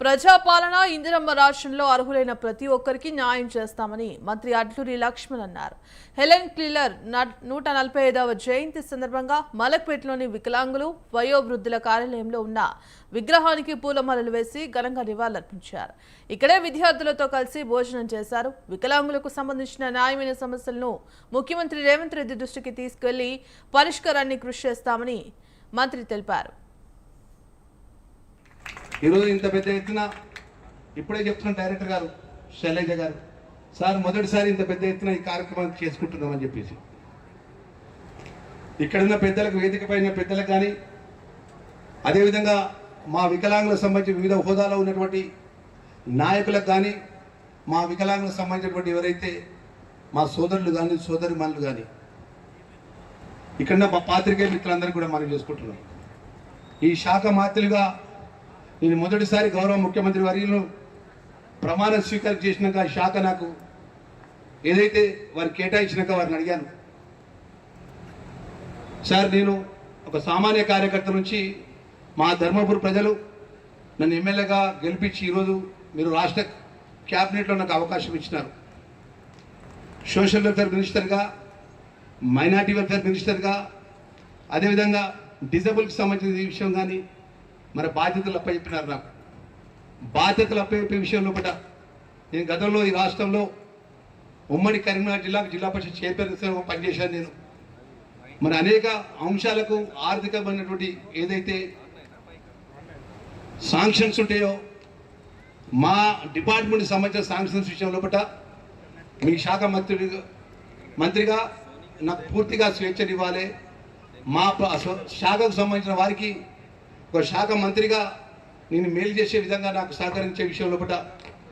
ప్రజాపాలన ఇందిరమ్మ రాష్ట్రంలో అర్హులైన ప్రతి ఒక్కరికి న్యాయం చేస్తామని మంత్రి అడ్లూరి లక్ష్మణ్ అన్నారు. హెలెన్ క్లీలర్ 145వ జయంతి సందర్భంగా మలక్పేటలోని వికలాంగులు వయోవృద్ధుల కార్యాలయంలో ఉన్న విగ్రహానికి పూలమాలలు వేసి ఘనంగా నివాళులర్పించారు. ఇక్కడే విద్యార్థులతో కలిసి భోజనం చేశారు. వికలాంగులకు సంబంధించిన న్యాయమైన సమస్యలను ముఖ్యమంత్రి రేవంత్ రెడ్డి దృష్టికి తీసుకెళ్లి పరిష్కారాన్ని కృషి చేస్తామని మంత్రి తెలిపారు. ఈరోజు ఇంత పెద్ద ఎత్తున ఇప్పుడే చెప్తున్న డైరెక్టర్ గారు శైలజ గారు, సార్ మొదటిసారి ఇంత పెద్ద ఎత్తున ఈ కార్యక్రమాన్ని చేసుకుంటున్నామని చెప్పేసి ఇక్కడున్న పెద్దలకు, వేదిక పైన పెద్దలకు కానీ, అదేవిధంగా మా వికలాంగులకు సంబంధించి వివిధ హోదాలో ఉన్నటువంటి నాయకులకు కానీ, మా వికలాంగులకు సంబంధించినటువంటి ఎవరైతే మా సోదరులు కానీ, సోదరిమణులు కానీ, ఇక్కడున్న మా పాత్రికేయ మిత్రులందరూ కూడా మనం చేసుకుంటున్నాం. ఈ శాఖ మాత్రులుగా నేను మొదటిసారి గౌరవ ముఖ్యమంత్రి వర్యులను ప్రమాణ స్వీకారం చేసినాక శాఖ నాకు ఏదైతే వారు కేటాయించినాక వారిని అడిగాను, సార్ నేను ఒక సామాన్య కార్యకర్త నుంచి మా ధర్మపురి ప్రజలు నన్ను ఎమ్మెల్యేగా గెలిపించి ఈరోజు మీరు రాష్ట్ర క్యాబినెట్లో నాకు అవకాశం ఇచ్చినారు. సోషల్ వెల్ఫేర్ మినిస్టర్గా, మైనార్టీ వెల్ఫేర్ మినిస్టర్గా, అదేవిధంగా డిజబుల్కి సంబంధించిన విషయం కానీ మరి బాధ్యతలు అప్పచెప్పినారు. నాకు బాధ్యతలు అప్పచెప్పే విషయంలో కూడా నేను గతంలో ఈ రాష్ట్రంలో ఉమ్మడి కరీంనగర్ జిల్లాకు జిల్లా పరిషత్ చైర్పర్సన్గా పనిచేశాను. నేను మరి అనేక అంశాలకు ఆర్థికమైనటువంటి ఏదైతే శాంక్షన్స్ ఉంటాయో మా డిపార్ట్మెంట్కి సంబంధించిన శాంక్షన్స్ విషయంలో కూడా మీ శాఖ మంత్రిగా నాకు పూర్తిగా స్వేచ్ఛనివ్వాలి. మా శాఖకు సంబంధించిన వారికి ఒక శాఖ మంత్రిగా నేను మేలు చేసే విధంగా నాకు సహకరించే విషయంలో కూడా